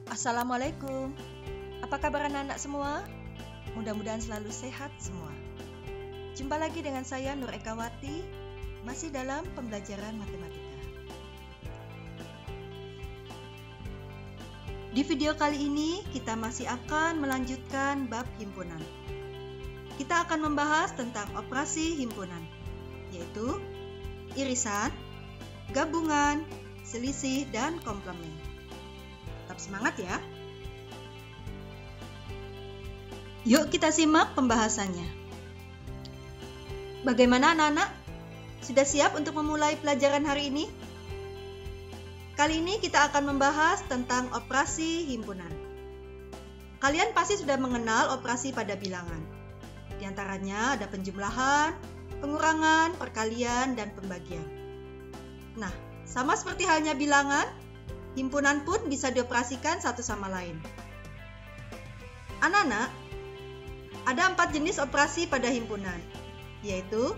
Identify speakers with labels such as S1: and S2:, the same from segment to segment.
S1: Assalamualaikum. Apa kabar anak-anak semua? Mudah-mudahan selalu sehat semua. Jumpa lagi dengan saya Nur Ekawati, masih dalam pembelajaran matematika. Di video kali ini kita masih akan melanjutkan bab himpunan. Kita akan membahas tentang operasi himpunan, yaitu irisan, gabungan, selisih, dan komplement. Tetap semangat ya. Yuk kita simak pembahasannya. Bagaimana anak-anak? Sudah siap untuk memulai pelajaran hari ini? Kali ini kita akan membahas tentang operasi himpunan. Kalian pasti sudah mengenal operasi pada bilangan. Di antaranya ada penjumlahan, pengurangan, perkalian, dan pembagian. Nah, sama seperti halnya bilangan, himpunan pun bisa dioperasikan satu sama lain. Anak-anak, ada 4 jenis operasi pada himpunan, yaitu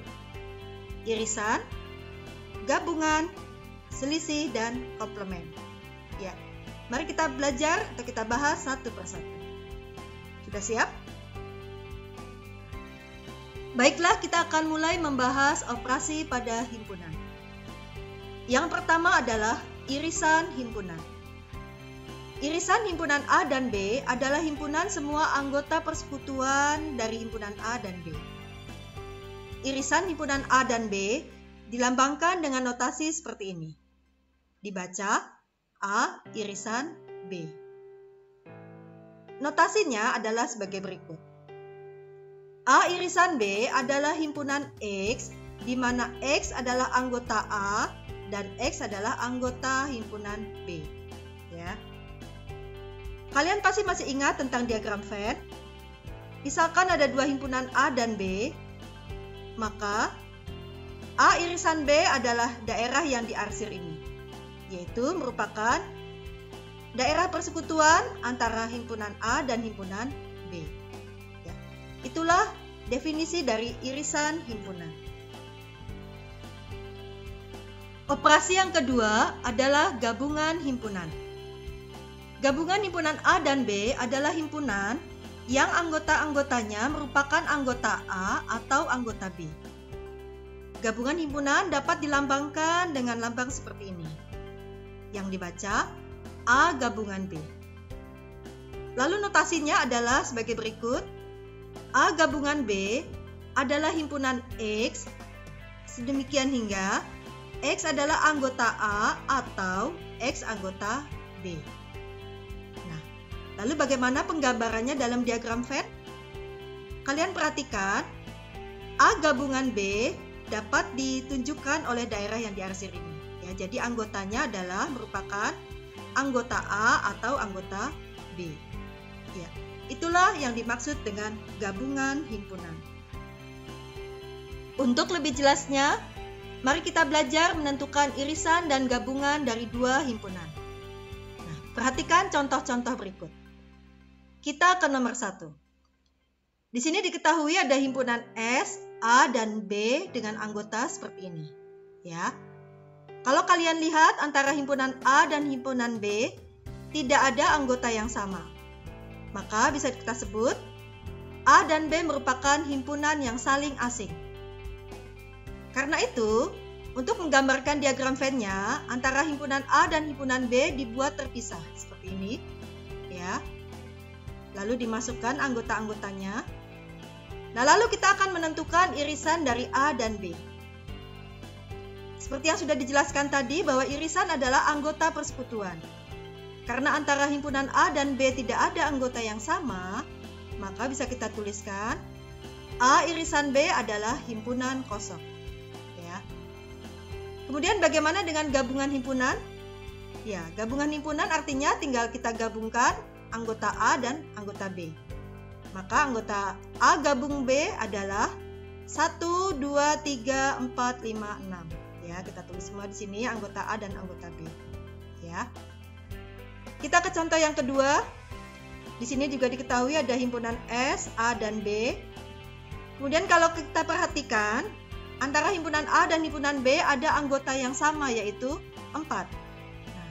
S1: irisan, gabungan, selisih, dan komplement. Ya, mari kita belajar atau kita bahas satu persatu. Sudah siap? Baiklah, kita akan mulai membahas operasi pada himpunan. Yang pertama adalah irisan himpunan. Irisan himpunan A dan B adalah himpunan semua anggota persekutuan dari himpunan A dan B. Irisan himpunan A dan B dilambangkan dengan notasi seperti ini. Dibaca A irisan B. Notasinya adalah sebagai berikut. A irisan B adalah himpunan X, di mana X adalah anggota A dan X adalah anggota himpunan B. Ya. Kalian pasti masih ingat tentang diagram Venn? Misalkan ada dua himpunan A dan B, maka A irisan B adalah daerah yang diarsir ini, yaitu merupakan daerah persekutuan antara himpunan A dan himpunan B. Ya. Itulah definisi dari irisan himpunan. Operasi yang kedua adalah gabungan himpunan. Gabungan himpunan A dan B adalah himpunan yang anggota-anggotanya merupakan anggota A atau anggota B. Gabungan himpunan dapat dilambangkan dengan lambang seperti ini, yang dibaca A gabungan B. Lalu notasinya adalah sebagai berikut. A gabungan B adalah himpunan X, sedemikian hingga X adalah anggota A atau X anggota B. Nah, lalu bagaimana penggambarannya dalam diagram Venn? Kalian perhatikan, A gabungan B dapat ditunjukkan oleh daerah yang diarsir ini. Ya, jadi anggotanya adalah merupakan anggota A atau anggota B. Ya, itulah yang dimaksud dengan gabungan himpunan. Untuk lebih jelasnya, mari kita belajar menentukan irisan dan gabungan dari dua himpunan. Nah, perhatikan contoh-contoh berikut. Kita ke nomor 1. Di sini diketahui ada himpunan S, A, dan B dengan anggota seperti ini. Ya. Kalau kalian lihat antara himpunan A dan himpunan B, tidak ada anggota yang sama. Maka bisa kita sebut A dan B merupakan himpunan yang saling asing. Karena itu, untuk menggambarkan diagram Venn-nya, antara himpunan A dan himpunan B dibuat terpisah seperti ini, ya. Lalu dimasukkan anggota-anggotanya. Nah, lalu kita akan menentukan irisan dari A dan B. Seperti yang sudah dijelaskan tadi bahwa irisan adalah anggota persekutuan. Karena antara himpunan A dan B tidak ada anggota yang sama, maka bisa kita tuliskan A irisan B adalah himpunan kosong. Kemudian bagaimana dengan gabungan himpunan? Ya, gabungan himpunan artinya tinggal kita gabungkan anggota A dan anggota B. Maka anggota A gabung B adalah 1, 2, 3, 4, 5, 6. Ya, kita tulis semua di sini anggota A dan anggota B. Ya. Kita ke contoh yang kedua. Di sini juga diketahui ada himpunan S, A, dan B. Kemudian kalau kita perhatikan, antara himpunan A dan himpunan B ada anggota yang sama, yaitu 4. Nah,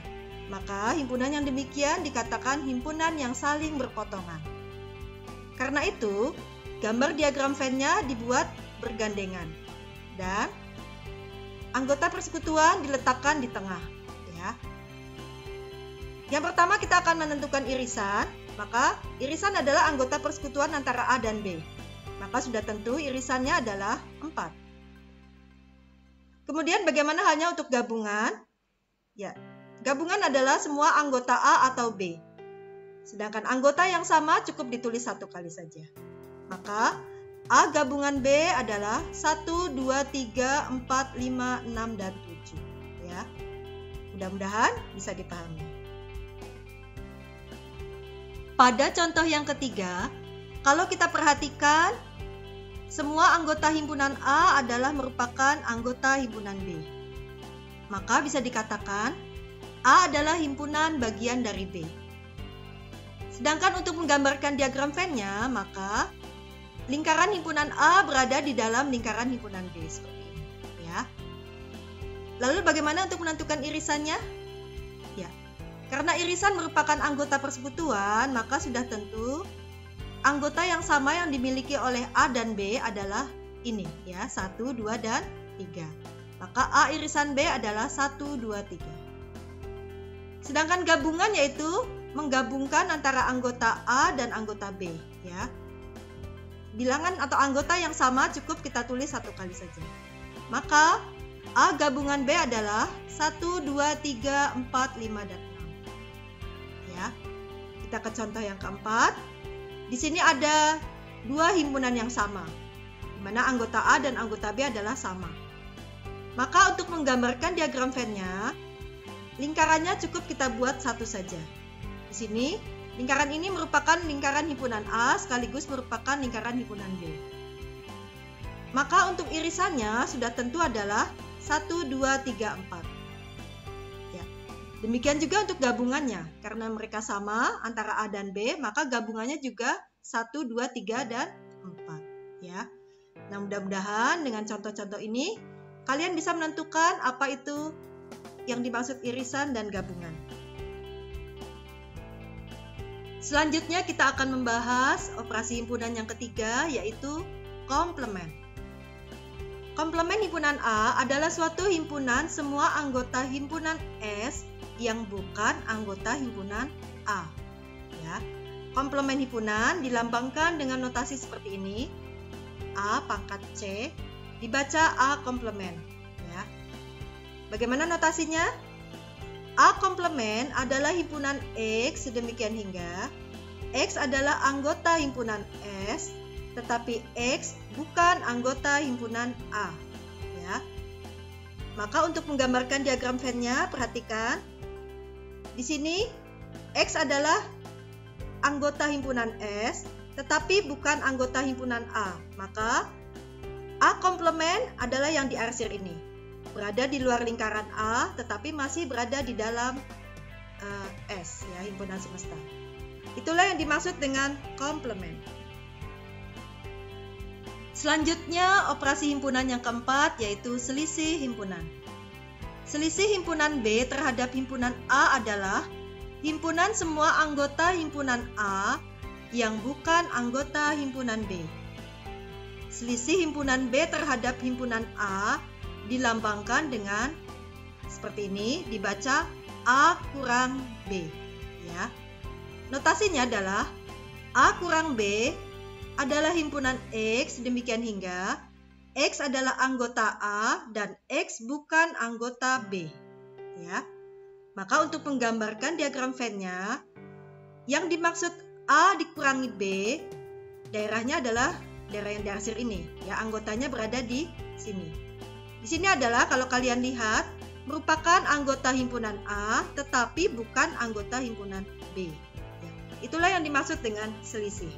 S1: Maka himpunan yang demikian dikatakan himpunan yang saling berpotongan. Karena itu, gambar diagram Venn-nya dibuat bergandengan dan anggota persekutuan diletakkan di tengah, ya. Yang pertama kita akan menentukan irisan, maka irisan adalah anggota persekutuan antara A dan B. Maka sudah tentu irisannya adalah 4. Kemudian bagaimana halnya untuk gabungan? Ya, gabungan adalah semua anggota A atau B. Sedangkan anggota yang sama cukup ditulis satu kali saja. Maka A gabungan B adalah 1, 2, 3, 4, 5, 6, dan 7. Ya. Mudah-mudahan bisa dipahami. Pada contoh yang ketiga, kalau kita perhatikan, semua anggota himpunan A adalah merupakan anggota himpunan B. Maka bisa dikatakan A adalah himpunan bagian dari B. Sedangkan untuk menggambarkan diagram Venn-nya, maka lingkaran himpunan A berada di dalam lingkaran himpunan B seperti ini, ya. Lalu bagaimana untuk menentukan irisannya? Ya, karena irisan merupakan anggota persekutuan, maka sudah tentu anggota yang sama yang dimiliki oleh A dan B adalah ini, ya, 1, 2, dan 3. Maka A irisan B adalah 1, 2, 3. Sedangkan gabungan yaitu menggabungkan antara anggota A dan anggota B, ya. Bilangan atau anggota yang sama cukup kita tulis satu kali saja. Maka A gabungan B adalah 1, 2, 3, 4, 5, dan 6. Ya. Kita ke contoh yang keempat. Di sini ada 2 himpunan yang sama, di mana anggota A dan anggota B adalah sama. Maka untuk menggambarkan diagram Venn-nya, lingkarannya cukup kita buat satu saja. Di sini, lingkaran ini merupakan lingkaran himpunan A sekaligus merupakan lingkaran himpunan B. Maka untuk irisannya sudah tentu adalah 1, 2, 3, 4. Ya. Demikian juga untuk gabungannya. Karena mereka sama antara A dan B, maka gabungannya juga 1, 2, 3, dan 4. Ya. Nah, mudah-mudahan dengan contoh-contoh ini, kalian bisa menentukan apa itu yang dimaksud irisan dan gabungan. Selanjutnya kita akan membahas operasi himpunan yang ketiga, yaitu komplement. Komplement himpunan A adalah suatu himpunan semua anggota himpunan S yang bukan anggota himpunan A. Ya. Komplement himpunan dilambangkan dengan notasi seperti ini. A pangkat C dibaca A komplement. Ya. Bagaimana notasinya? A komplement adalah himpunan X sedemikian hingga X adalah anggota himpunan S, tetapi X bukan anggota himpunan A. Ya. Maka untuk menggambarkan diagram Venn-nya, perhatikan. Di sini X adalah anggota himpunan S, tetapi bukan anggota himpunan A. Maka A komplement adalah yang diarsir ini. Berada di luar lingkaran A, tetapi masih berada di dalam S, ya, himpunan semesta. Itulah yang dimaksud dengan komplement. Selanjutnya, operasi himpunan yang keempat, yaitu selisih himpunan. Selisih himpunan B terhadap himpunan A adalah himpunan semua anggota himpunan A yang bukan anggota himpunan B. Selisih himpunan B terhadap himpunan A dilambangkan dengan seperti ini, dibaca A kurang B. Ya. Notasinya adalah A kurang B adalah himpunan X demikian hingga X adalah anggota A dan X bukan anggota B. Ya. Maka untuk menggambarkan diagram Venn-nya, yang dimaksud A dikurangi B, daerahnya adalah daerah yang diarsir ini. Ya, anggotanya berada di sini. Di sini adalah kalau kalian lihat merupakan anggota himpunan A tetapi bukan anggota himpunan B. Ya, itulah yang dimaksud dengan selisih.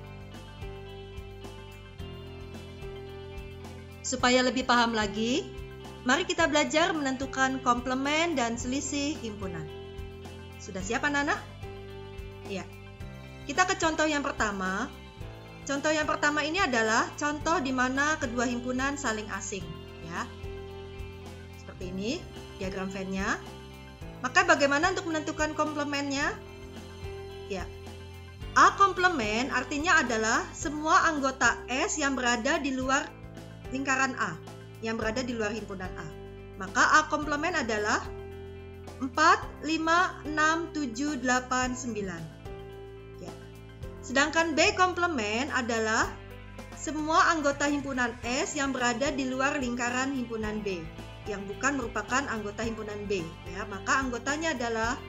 S1: Supaya lebih paham lagi, mari kita belajar menentukan komplement dan selisih himpunan. Sudah siap anak-anak? Ya. Kita ke contoh yang pertama. Contoh yang pertama ini adalah contoh di mana kedua himpunan saling asing. Ya. Seperti ini diagram Venn-nya. Maka bagaimana untuk menentukan komplemennya? Ya, A komplemen artinya adalah semua anggota S yang berada di luar lingkaran A, yang berada di luar himpunan A. Maka A komplemen adalah 4, 5, 6, 7, 8, 9. Ya. Sedangkan B komplemen adalah semua anggota himpunan S yang berada di luar lingkaran himpunan B, yang bukan merupakan anggota himpunan B. Ya, maka anggotanya adalah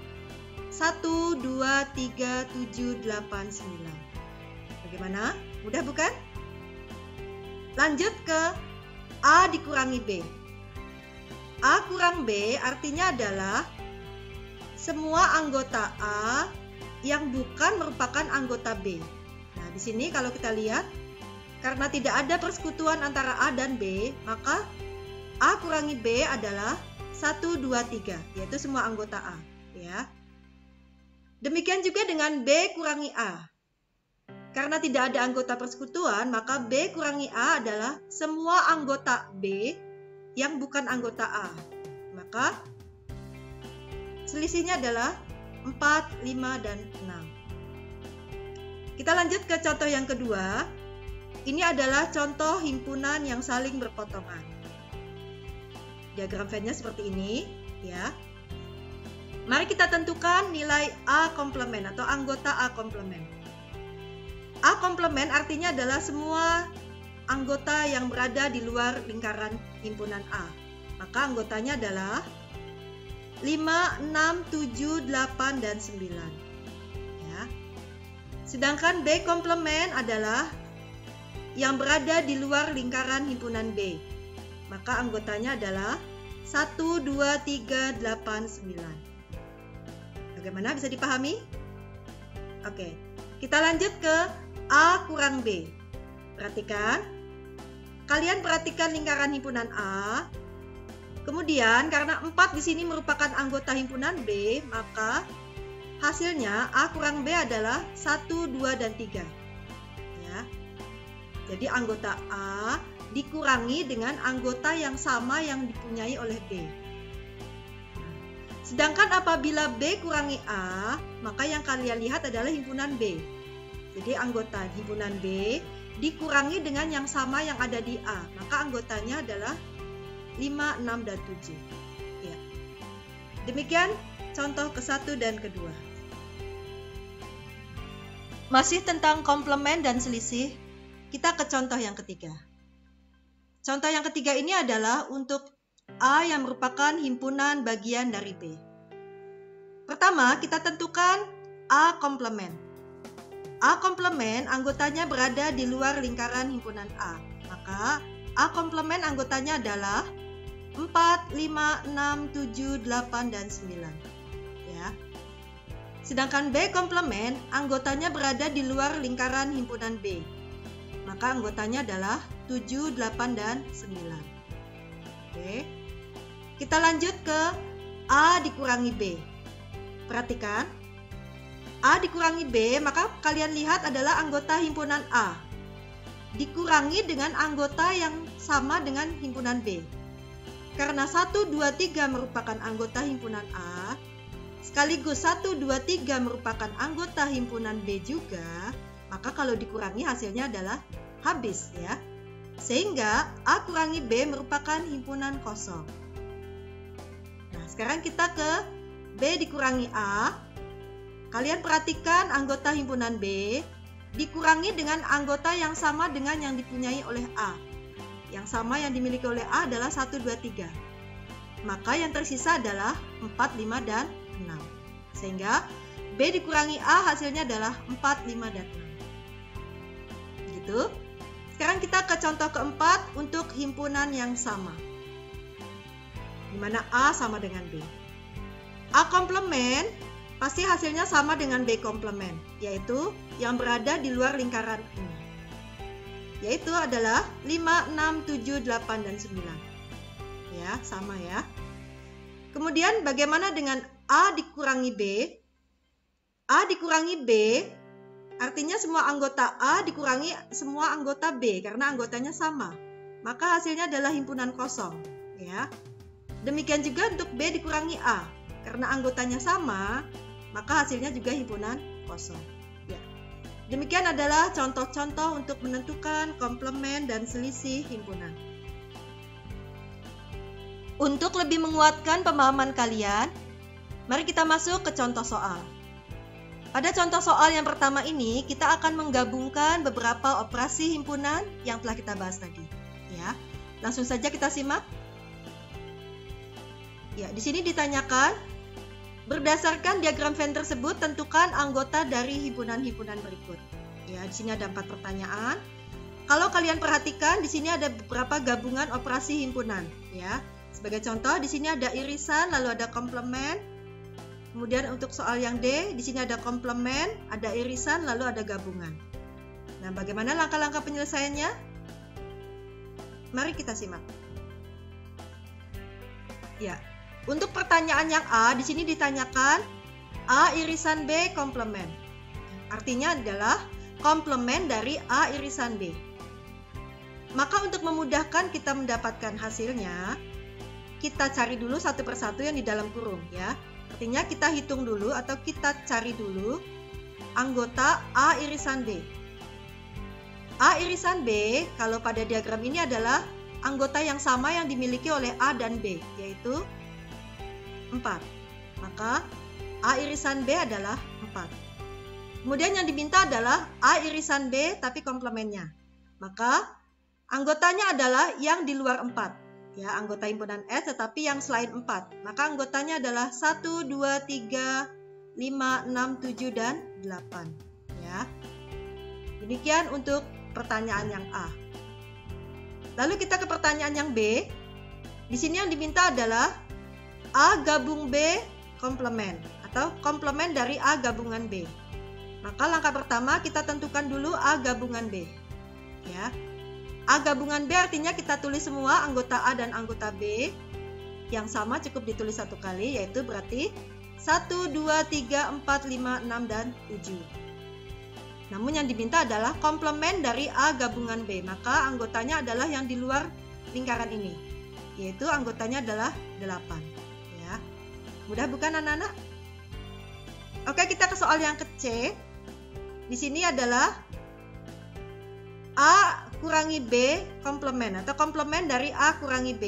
S1: 1, 2, 3, 7, 8, 9. Bagaimana? Mudah bukan? Lanjut ke A dikurangi B. A kurang B artinya adalah semua anggota A yang bukan merupakan anggota B. Nah, di sini kalau kita lihat, karena tidak ada persekutuan antara A dan B, maka A kurangi B adalah 1, 2, 3, yaitu semua anggota A. Ya. Demikian juga dengan B kurangi A. Karena tidak ada anggota persekutuan, maka B kurangi A adalah semua anggota B yang bukan anggota A. Maka selisihnya adalah 4, 5, dan 6. Kita lanjut ke contoh yang kedua. Ini adalah contoh himpunan yang saling berpotongan. Diagram Venn-nya seperti ini, ya. Mari kita tentukan nilai A komplemen atau anggota A komplemen. A komplemen artinya adalah semua anggota yang berada di luar lingkaran himpunan A. Maka anggotanya adalah 5, 6, 7, 8, dan 9. Ya. Sedangkan B komplemen adalah yang berada di luar lingkaran himpunan B. Maka anggotanya adalah 1, 2, 3, 8, 9. Bagaimana, bisa dipahami? Oke, kita lanjut ke A kurang B. Perhatikan, kalian perhatikan lingkaran himpunan A. Kemudian karena 4 di sini merupakan anggota himpunan B, maka hasilnya A kurang B adalah 1, 2, dan 3. Ya. Jadi anggota A dikurangi dengan anggota yang sama yang dipunyai oleh B. Sedangkan apabila B kurangi A, maka yang kalian lihat adalah himpunan B. Jadi anggota himpunan B dikurangi dengan yang sama yang ada di A, maka anggotanya adalah 5, 6, dan 7. Ya. Demikian contoh ke-1 dan kedua. Masih tentang komplemen dan selisih, kita ke contoh yang ketiga. Contoh yang ketiga ini adalah untuk A yang merupakan himpunan bagian dari B. Pertama, kita tentukan A komplemen. A komplemen anggotanya berada di luar lingkaran himpunan A. Maka A komplemen anggotanya adalah 4, 5, 6, 7, 8, dan 9. Ya. Sedangkan B komplemen anggotanya berada di luar lingkaran himpunan B. Maka anggotanya adalah 7, 8, dan 9. Oke. Kita lanjut ke A dikurangi B. Perhatikan, A dikurangi B, maka kalian lihat adalah anggota himpunan A dikurangi dengan anggota yang sama dengan himpunan B. Karena 1, 2, 3 merupakan anggota himpunan A, sekaligus 1, 2, 3 merupakan anggota himpunan B juga, maka kalau dikurangi hasilnya adalah habis, ya. Sehingga A kurangi B merupakan himpunan kosong. Nah, sekarang kita ke B dikurangi A. Kalian perhatikan anggota himpunan B dikurangi dengan anggota yang sama dengan yang dipunyai oleh A. Yang sama yang dimiliki oleh A adalah 1, 2, 3. Maka yang tersisa adalah 4, 5, dan 6. Sehingga B dikurangi A hasilnya adalah 4, 5, dan 6. Gitu. Sekarang kita ke contoh keempat untuk himpunan yang sama, di mana A sama dengan B. A komplemen pasti hasilnya sama dengan B komplemen, yaitu yang berada di luar lingkaran ini. Yaitu adalah 5, 6, 7, 8, dan 9. Ya, sama ya. Kemudian bagaimana dengan A dikurangi B? A dikurangi B artinya semua anggota A dikurangi semua anggota B karena anggotanya sama. Maka hasilnya adalah himpunan kosong, ya. Demikian juga untuk B dikurangi A. karena anggotanya sama, maka hasilnya juga himpunan kosong. Ya. Demikian adalah contoh-contoh untuk menentukan komplement dan selisih himpunan. Untuk lebih menguatkan pemahaman kalian, mari kita masuk ke contoh soal. Pada contoh soal yang pertama ini, kita akan menggabungkan beberapa operasi himpunan yang telah kita bahas tadi. Ya, langsung saja kita simak. Ya, di sini ditanyakan, berdasarkan diagram Venn tersebut, tentukan anggota dari himpunan-himpunan berikut. Ya, di sini ada 4 pertanyaan. Kalau kalian perhatikan, di sini ada beberapa gabungan operasi himpunan. Ya, sebagai contoh, di sini ada irisan, lalu ada komplement. Kemudian untuk soal yang D, di sini ada komplement, ada irisan, lalu ada gabungan. Nah, bagaimana langkah-langkah penyelesaiannya? Mari kita simak. Ya, untuk pertanyaan yang A, di sini ditanyakan A irisan B komplement. Artinya adalah komplement dari A irisan B. Maka untuk memudahkan kita mendapatkan hasilnya, kita cari dulu satu persatu yang di dalam kurung ya. Artinya kita hitung dulu atau kita cari dulu anggota A irisan B. A irisan B kalau pada diagram ini adalah anggota yang sama yang dimiliki oleh A dan B, yaitu 4. Maka A irisan B adalah 4. Kemudian yang diminta adalah A irisan B tapi komplementnya. Maka anggotanya adalah yang di luar 4. Ya, anggota himpunan S tetapi yang selain 4. Maka anggotanya adalah 1, 2, 3, 5, 6, 7, dan 8. Ya. Demikian untuk pertanyaan yang A. Lalu kita ke pertanyaan yang B. Di sini yang diminta adalah A gabung B komplement atau komplement dari A gabungan B. Maka langkah pertama kita tentukan dulu A gabungan B. Ya. A gabungan B artinya kita tulis semua anggota A dan anggota B yang sama cukup ditulis satu kali, yaitu berarti 1, 2, 3, 4, 5, 6, dan 7. Namun yang diminta adalah komplement dari A gabungan B, maka anggotanya adalah yang di luar lingkaran ini, yaitu anggotanya adalah 8. Ya. Mudah bukan anak-anak? Oke, kita ke soal yang ke C. Di sini adalah A kurangi B komplement atau komplement dari A kurangi B.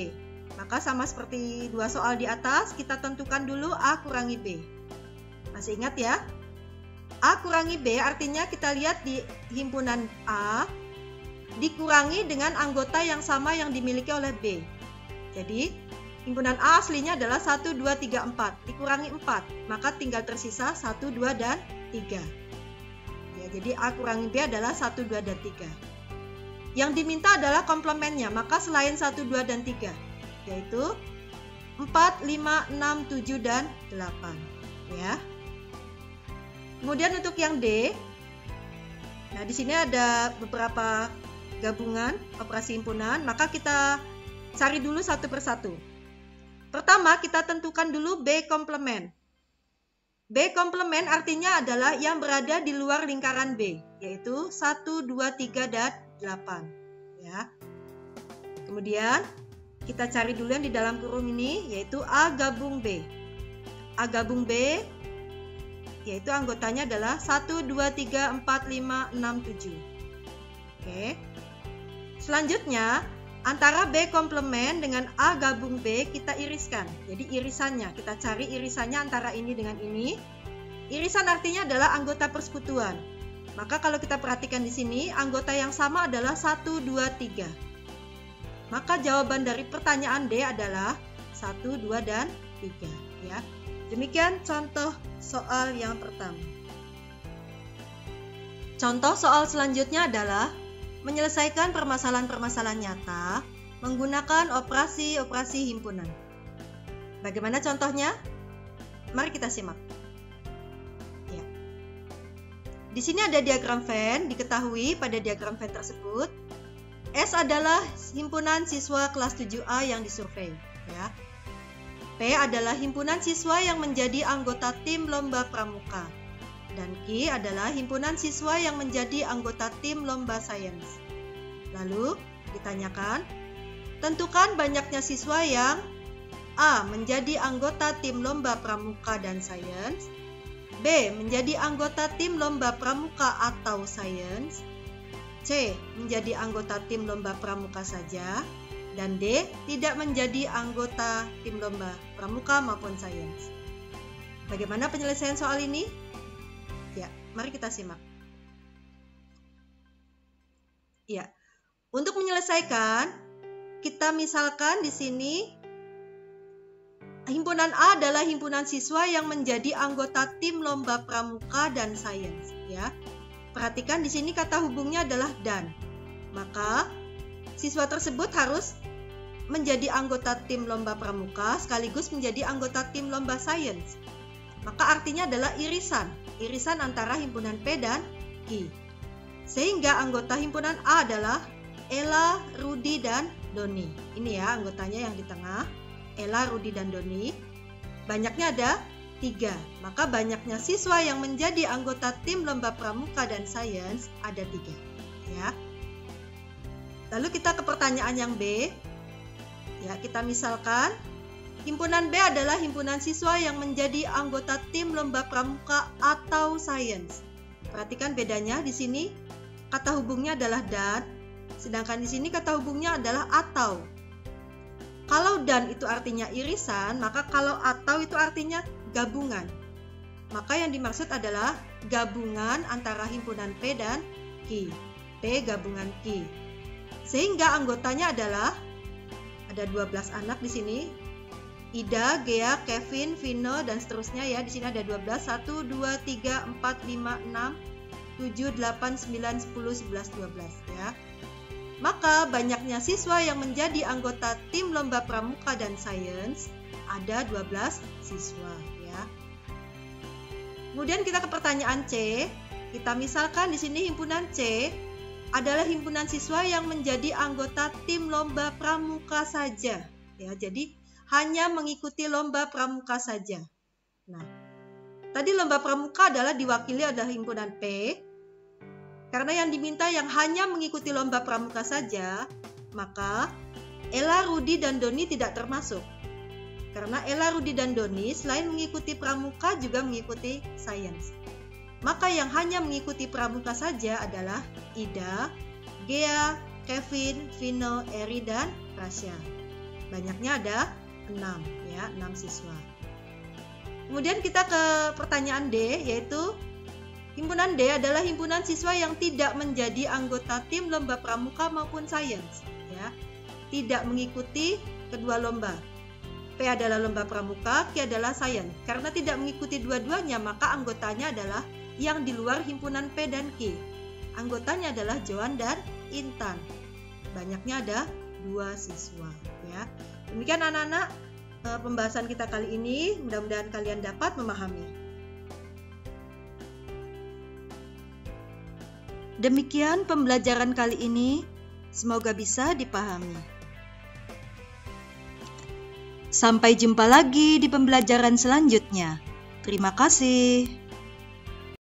S1: Maka sama seperti dua soal di atas, kita tentukan dulu A kurangi B. Masih ingat ya? A kurangi B artinya kita lihat di himpunan A dikurangi dengan anggota yang sama yang dimiliki oleh B. Jadi himpunan A aslinya adalah 1, 2, 3, 4. Dikurangi 4, maka tinggal tersisa 1, 2, dan 3. Ya, jadi A kurangi B adalah 1, 2, dan 3. Yang diminta adalah komplementnya, maka selain 1, 2, dan 3, yaitu 4, 5, 6, 7, dan 8. Ya. Kemudian untuk yang D, nah di sini ada beberapa gabungan operasi himpunan, maka kita cari dulu satu persatu. Pertama, kita tentukan dulu B komplement. B komplement artinya adalah yang berada di luar lingkaran B, yaitu 1, 2, 3, dan 8. Ya. Kemudian kita cari dulu yang di dalam kurung ini, yaitu A gabung B. A gabung B yaitu anggotanya adalah 1, 2, 3, 4, 5, 6, 7. Oke. Selanjutnya antara B komplement dengan A gabung B kita iriskan. Jadi irisannya, kita cari irisannya antara ini dengan ini. Irisan artinya adalah anggota persekutuan. Maka kalau kita perhatikan di sini, anggota yang sama adalah 1, 2, 3. Maka jawaban dari pertanyaan D adalah 1, 2, dan 3. Ya. Demikian contoh soal yang pertama. Contoh soal selanjutnya adalah menyelesaikan permasalahan-permasalahan nyata menggunakan operasi-operasi himpunan. Bagaimana contohnya? Mari kita simak. Ya. Di sini ada diagram Venn. Diketahui pada diagram Venn tersebut, S adalah himpunan siswa kelas 7A yang disurvei. Ya. P adalah himpunan siswa yang menjadi anggota tim lomba pramuka. Dan Q adalah himpunan siswa yang menjadi anggota tim lomba sains. Lalu ditanyakan, tentukan banyaknya siswa yang A. Menjadi anggota tim lomba pramuka dan sains. B. Menjadi anggota tim lomba pramuka atau sains. C. Menjadi anggota tim lomba pramuka saja. Dan D. Tidak menjadi anggota tim lomba pramuka maupun sains. Bagaimana penyelesaian soal ini? Ya, mari kita simak. Ya, untuk menyelesaikan, kita misalkan di sini himpunan A adalah himpunan siswa yang menjadi anggota tim lomba pramuka dan sains. Ya, perhatikan di sini kata hubungnya adalah dan. Maka siswa tersebut harus menjadi anggota tim lomba pramuka sekaligus menjadi anggota tim lomba sains. Maka artinya adalah irisan antara himpunan P dan Q. Sehingga anggota himpunan A adalah Ella, Rudi, dan Doni. Ini ya anggotanya yang di tengah, Ella, Rudi, dan Doni. Banyaknya ada 3. Maka banyaknya siswa yang menjadi anggota tim lomba pramuka dan sains ada 3. Ya. Lalu kita ke pertanyaan yang B. Ya, kita misalkan himpunan B adalah himpunan siswa yang menjadi anggota tim lomba pramuka atau sains. Perhatikan bedanya di sini kata hubungnya adalah dan, sedangkan di sini kata hubungnya adalah atau. Kalau dan itu artinya irisan, maka kalau atau itu artinya gabungan. Maka yang dimaksud adalah gabungan antara himpunan P dan Q. P gabungan Q. Sehingga anggotanya adalah ada 12 anak di sini. Ida, Gea, Kevin, Vino, dan seterusnya ya. Di sini ada 12. 1, 2, 3, 4, 5, 6, 7, 8, 9, 10, 11, 12 ya. Maka banyaknya siswa yang menjadi anggota tim lomba pramuka dan sains ada 12 siswa ya. Kemudian kita ke pertanyaan C. Kita misalkan di sini himpunan C adalah himpunan siswa yang menjadi anggota tim lomba pramuka saja ya. Jadi hanya mengikuti lomba pramuka saja. Nah, tadi lomba pramuka adalah diwakili adalah himpunan P. Karena yang diminta yang hanya mengikuti lomba pramuka saja, maka Ella, Rudi, dan Doni tidak termasuk. Karena Ella, Rudi, dan Doni selain mengikuti pramuka juga mengikuti sains. Maka yang hanya mengikuti pramuka saja adalah Ida, Gea, Kevin, Vino, Eri, dan Rasya. Banyaknya ada 6 ya, 6 siswa. Kemudian kita ke pertanyaan D, yaitu himpunan D adalah himpunan siswa yang tidak menjadi anggota tim lomba pramuka maupun sains ya. Tidak mengikuti kedua lomba. P adalah lomba pramuka, Q adalah sains. Karena tidak mengikuti dua-duanya, maka anggotanya adalah yang di luar himpunan P dan Q. Anggotanya adalah Joan dan Intan. Banyaknya ada 2 siswa ya. Demikian anak-anak pembahasan kita kali ini, mudah-mudahan kalian dapat memahami. Demikian pembelajaran kali ini, semoga bisa dipahami. Sampai jumpa lagi di pembelajaran selanjutnya. Terima kasih.